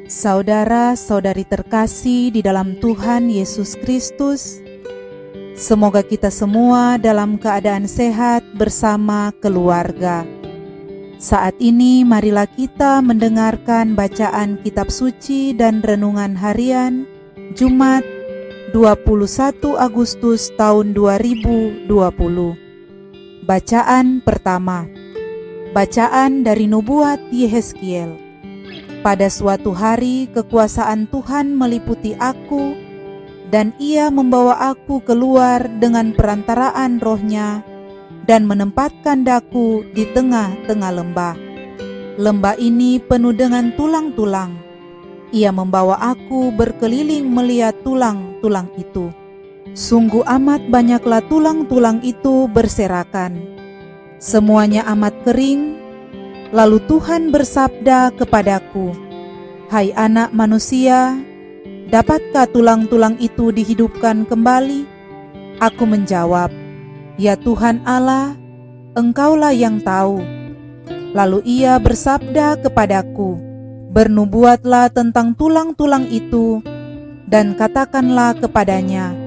Saudara-saudari terkasih di dalam Tuhan Yesus Kristus, semoga kita semua dalam keadaan sehat bersama keluarga. Saat ini marilah kita mendengarkan bacaan kitab suci dan renungan harian Jumat 21 Agustus tahun 2020. Bacaan pertama. Bacaan dari nubuat Yehezkiel. Pada suatu hari kekuasaan Tuhan meliputi aku, dan Ia membawa aku keluar dengan perantaraan Roh-Nya dan menempatkan daku di tengah-tengah lembah. Lembah ini penuh dengan tulang-tulang. Ia membawa aku berkeliling melihat tulang-tulang itu. Sungguh amat banyaklah tulang-tulang itu berserakan. Semuanya amat kering. Lalu Tuhan bersabda kepadaku, "Hai anak manusia, dapatkah tulang-tulang itu dihidupkan kembali?" Aku menjawab, "Ya Tuhan Allah, Engkaulah yang tahu." Lalu Ia bersabda kepadaku, "Bernubuatlah tentang tulang-tulang itu, dan katakanlah kepadanya,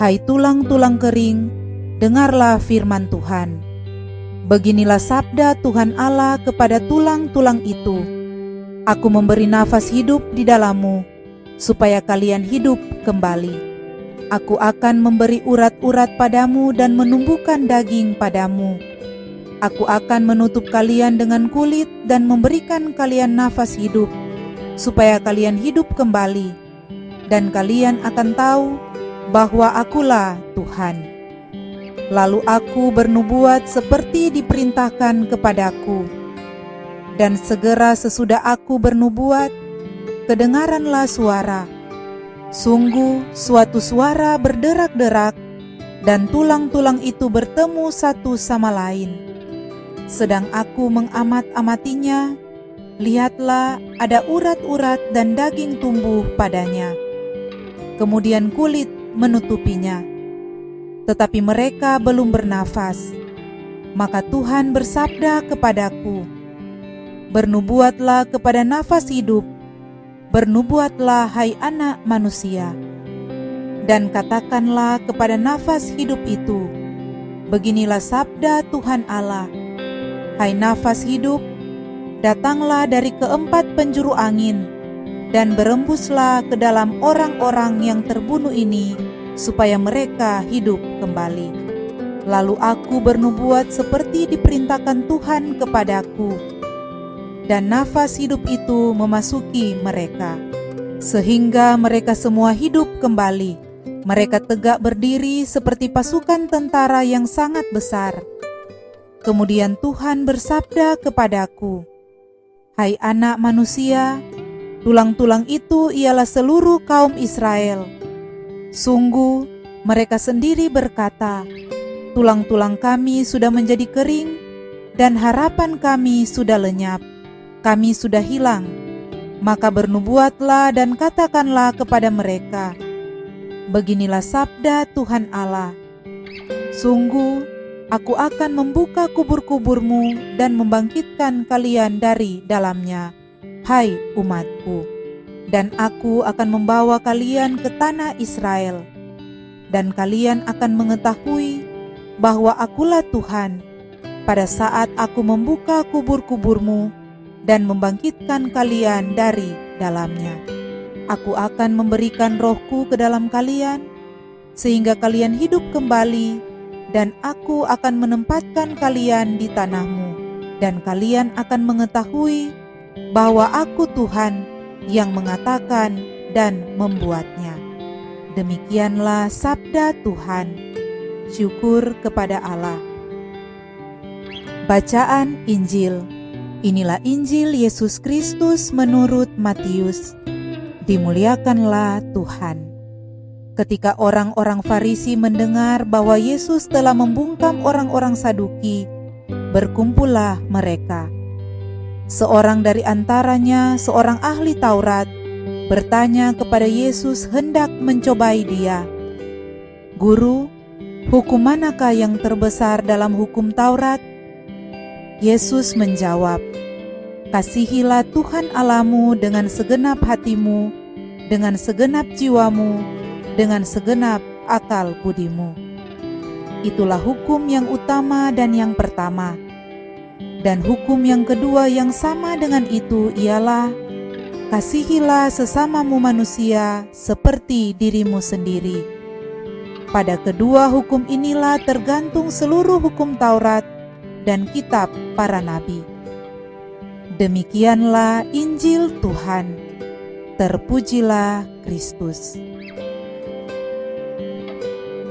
Hai tulang-tulang kering, dengarlah firman Tuhan. Beginilah sabda Tuhan Allah kepada tulang-tulang itu, Aku memberi nafas hidup di dalammu, supaya kalian hidup kembali. Aku akan memberi urat-urat padamu dan menumbuhkan daging padamu. Aku akan menutup kalian dengan kulit dan memberikan kalian nafas hidup, supaya kalian hidup kembali, dan kalian akan tahu bahwa Akulah Tuhan." Lalu aku bernubuat seperti diperintahkan kepadaku. Dan segera sesudah aku bernubuat, kedengaranlah suara. Sungguh suatu suara berderak-derak, dan tulang-tulang itu bertemu satu sama lain. Sedang aku mengamat-amatinya, lihatlah ada urat-urat dan daging tumbuh padanya. Kemudian kulit menutupinya. Tetapi mereka belum bernafas. Maka Tuhan bersabda kepadaku, "Bernubuatlah kepada nafas hidup, bernubuatlah hai anak manusia, dan katakanlah kepada nafas hidup itu, beginilah sabda Tuhan Allah, Hai nafas hidup, datanglah dari keempat penjuru angin, dan berembuslah ke dalam orang-orang yang terbunuh ini, supaya mereka hidup kembali." Lalu aku bernubuat seperti diperintahkan Tuhan kepadaku, dan nafas hidup itu memasuki mereka, sehingga mereka semua hidup kembali. Mereka tegak berdiri seperti pasukan tentara yang sangat besar. Kemudian Tuhan bersabda kepadaku, "Hai anak manusia, tulang-tulang itu ialah seluruh kaum Israel. Sungguh, mereka sendiri berkata, tulang-tulang kami sudah menjadi kering, dan harapan kami sudah lenyap. Kami sudah hilang. Maka bernubuatlah dan katakanlah kepada mereka, beginilah sabda Tuhan Allah. Sungguh, aku akan membuka kubur-kuburmu dan membangkitkan kalian dari dalamnya, hai umatku. Dan aku akan membawa kalian ke tanah Israel, dan kalian akan mengetahui bahwa Akulah Tuhan pada saat aku membuka kubur-kuburmu dan membangkitkan kalian dari dalamnya. Aku akan memberikan Roh-Ku ke dalam kalian, sehingga kalian hidup kembali, dan aku akan menempatkan kalian di tanahmu, dan kalian akan mengetahui bahwa Aku Tuhan yang mengatakan dan membuatnya." Demikianlah sabda Tuhan. Syukur kepada Allah. Bacaan Injil. Inilah Injil Yesus Kristus menurut Matius. Dimuliakanlah Tuhan. Ketika orang-orang Farisi mendengar bahwa Yesus telah membungkam orang-orang Saduki, berkumpullah mereka. Seorang dari antaranya, seorang ahli Taurat, bertanya kepada Yesus hendak mencobai Dia, "Guru, hukum manakah yang terbesar dalam hukum Taurat?" Yesus menjawab, Kasihilah Tuhan Allahmu dengan segenap hatimu, dengan segenap jiwamu, dengan segenap akal budimu. Itulah hukum yang utama dan yang pertama. Dan hukum yang kedua yang sama dengan itu ialah, kasihilah sesamamu manusia seperti dirimu sendiri. Pada kedua hukum inilah tergantung seluruh hukum Taurat dan kitab para nabi. Demikianlah Injil Tuhan. Terpujilah Kristus.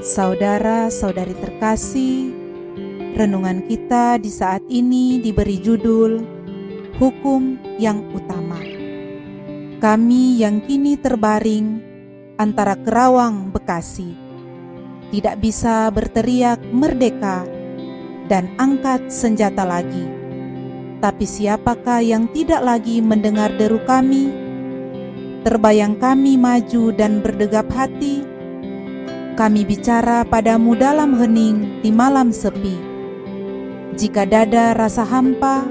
Saudara-saudari terkasih, renungan kita di saat ini diberi judul Hukum yang Utama. Kami yang kini terbaring antara Kerawang, Bekasi, tidak bisa berteriak merdeka dan angkat senjata lagi. Tapi siapakah yang tidak lagi mendengar deru kami? Terbayang kami maju dan berdegap hati. Kami bicara padamu dalam hening di malam sepi. Jika dada rasa hampa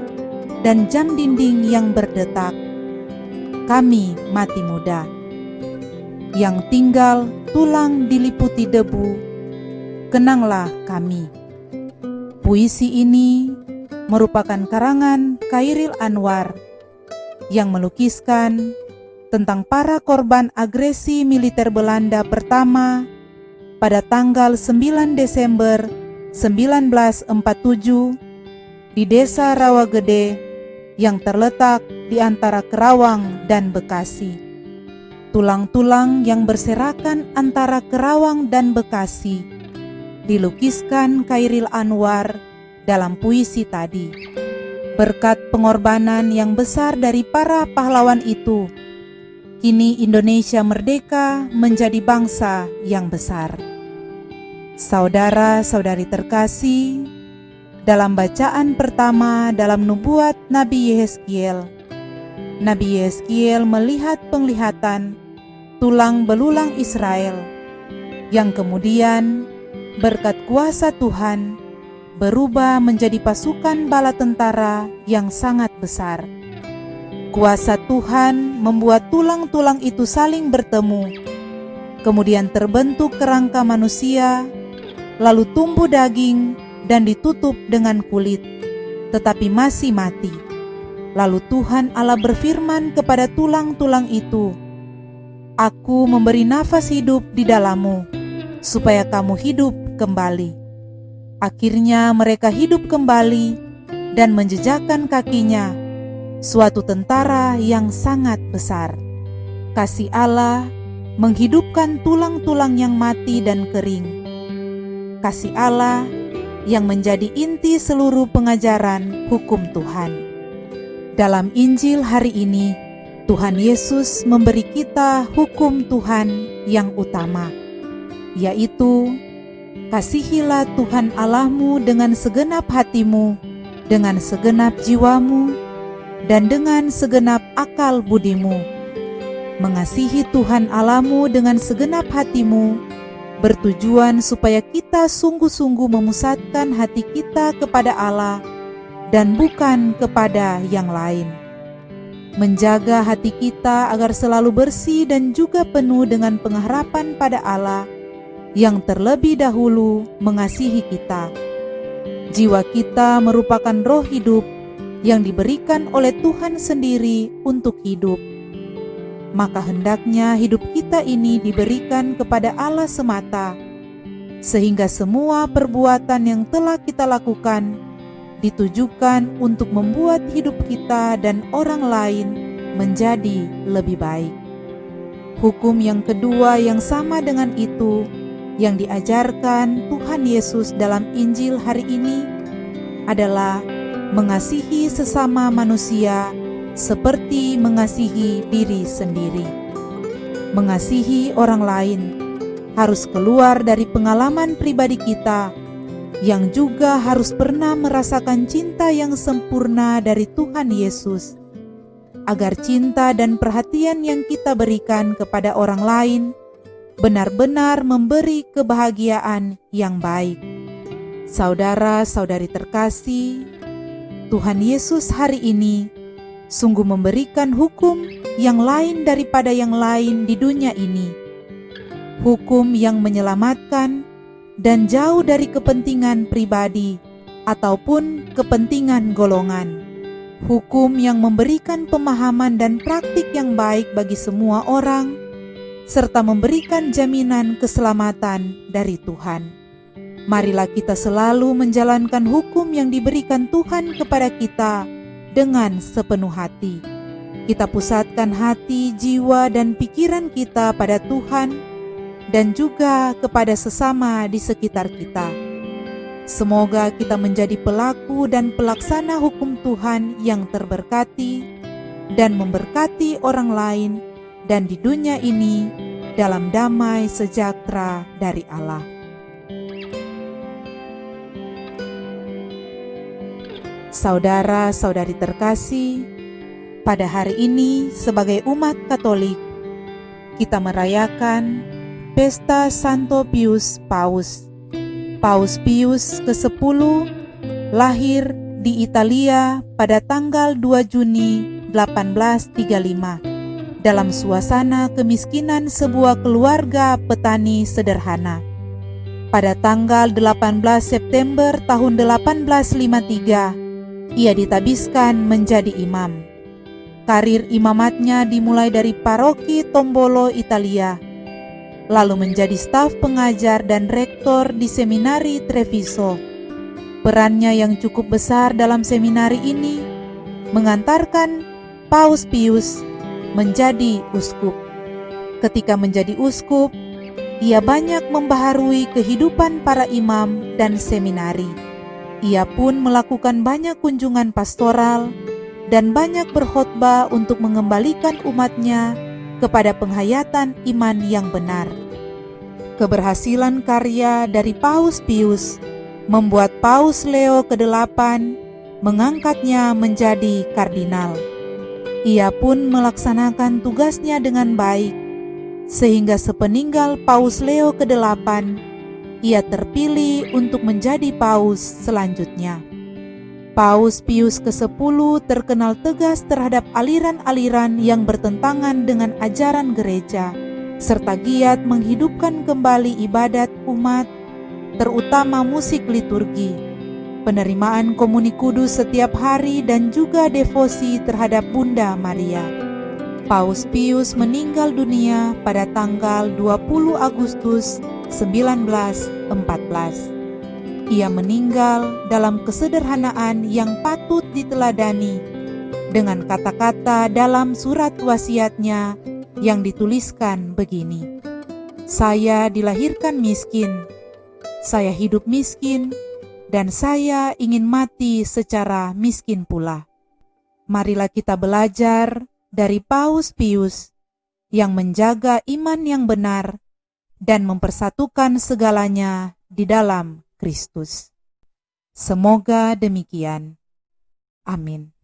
dan jam dinding yang berdetak, kami mati muda. Yang tinggal tulang diliputi debu, kenanglah kami. Puisi ini merupakan karangan Khairil Anwar yang melukiskan tentang para korban agresi militer Belanda pertama pada tanggal 9 Desember 1947 di Desa Rawagede yang terletak di antara Kerawang dan Bekasi. Tulang-tulang yang berserakan antara Kerawang dan Bekasi dilukiskan Khairil Anwar dalam puisi tadi. Berkat pengorbanan yang besar dari para pahlawan itu, kini Indonesia merdeka menjadi bangsa yang besar. Saudara-saudari terkasih, dalam bacaan pertama dalam nubuat Nabi Yehezkiel, Nabi Yehezkiel melihat penglihatan tulang belulang Israel yang kemudian berkat kuasa Tuhan berubah menjadi pasukan bala tentara yang sangat besar. Kuasa Tuhan membuat tulang-tulang itu saling bertemu, kemudian terbentuk kerangka manusia, lalu tumbuh daging dan ditutup dengan kulit, tetapi masih mati. Lalu Tuhan Allah berfirman kepada tulang-tulang itu, Aku memberi nafas hidup di dalammu, supaya kamu hidup kembali. Akhirnya mereka hidup kembali dan menjejakkan kakinya suatu tentara yang sangat besar. Kasih Allah menghidupkan tulang-tulang yang mati dan kering. Kasih Allah yang menjadi inti seluruh pengajaran hukum Tuhan. Dalam Injil hari ini, Tuhan Yesus memberi kita hukum Tuhan yang utama, yaitu kasihilah Tuhan Allahmu dengan segenap hatimu, dengan segenap jiwamu, dan dengan segenap akal budimu. Mengasihi Tuhan Allahmu dengan segenap hatimu bertujuan supaya kita sungguh-sungguh memusatkan hati kita kepada Allah dan bukan kepada yang lain. Menjaga hati kita agar selalu bersih dan juga penuh dengan pengharapan pada Allah yang terlebih dahulu mengasihi kita. Jiwa kita merupakan roh hidup yang diberikan oleh Tuhan sendiri untuk hidup. Maka hendaknya hidup kita ini diberikan kepada Allah semata, sehingga semua perbuatan yang telah kita lakukan ditujukan untuk membuat hidup kita dan orang lain menjadi lebih baik. Hukum yang kedua yang sama dengan itu yang diajarkan Tuhan Yesus dalam Injil hari ini adalah mengasihi sesama manusia seperti mengasihi diri sendiri. Mengasihi orang lain harus keluar dari pengalaman pribadi kita, yang juga harus pernah merasakan cinta yang sempurna dari Tuhan Yesus, agar cinta dan perhatian yang kita berikan kepada orang lain benar-benar memberi kebahagiaan yang baik. Saudara-saudari terkasih, Tuhan Yesus hari ini sungguh memberikan hukum yang lain daripada yang lain di dunia ini, hukum yang menyelamatkan dan jauh dari kepentingan pribadi ataupun kepentingan golongan, hukum yang memberikan pemahaman dan praktik yang baik bagi semua orang, serta memberikan jaminan keselamatan dari Tuhan. Marilah kita selalu menjalankan hukum yang diberikan Tuhan kepada kita dengan sepenuh hati. Kita pusatkan hati, jiwa, dan pikiran kita pada Tuhan dan juga kepada sesama di sekitar kita. Semoga kita menjadi pelaku dan pelaksana hukum Tuhan yang terberkati dan memberkati orang lain dan di dunia ini dalam damai sejahtera dari Allah. Saudara-saudari terkasih, pada hari ini sebagai umat Katolik, kita merayakan Pesta Santo Pius Paus. Paus Pius ke-10 lahir di Italia pada tanggal 2 Juni 1835 dalam suasana kemiskinan sebuah keluarga petani sederhana. Pada tanggal 18 September tahun 1853, ia ditabiskan menjadi imam. Karir imamatnya dimulai dari paroki Tombolo, Italia, lalu menjadi staf pengajar dan rektor di seminari Treviso. Perannya yang cukup besar dalam seminari ini mengantarkan Paus Pius menjadi uskup. Ketika menjadi uskup, ia banyak membaharui kehidupan para imam dan seminari. Ia pun melakukan banyak kunjungan pastoral dan banyak berkhotbah untuk mengembalikan umatnya kepada penghayatan iman yang benar. Keberhasilan karya dari Paus Pius membuat Paus Leo ke-8 mengangkatnya menjadi kardinal. Ia pun melaksanakan tugasnya dengan baik, sehingga sepeninggal Paus Leo ke-8, ia terpilih untuk menjadi paus selanjutnya. Paus Pius ke-10 terkenal tegas terhadap aliran-aliran yang bertentangan dengan ajaran gereja, serta giat menghidupkan kembali ibadat umat, terutama musik liturgi, penerimaan komuni kudus setiap hari dan juga devosi terhadap Bunda Maria. Paus Pius meninggal dunia pada tanggal 20 Agustus 1914. Ia meninggal dalam kesederhanaan yang patut diteladani dengan kata-kata dalam surat wasiatnya yang dituliskan begini: "Saya dilahirkan miskin, saya hidup miskin, dan saya ingin mati secara miskin pula." Marilah kita belajar dari Paus Pius yang menjaga iman yang benar dan mempersatukan segalanya di dalam Kristus. Semoga demikian. Amin.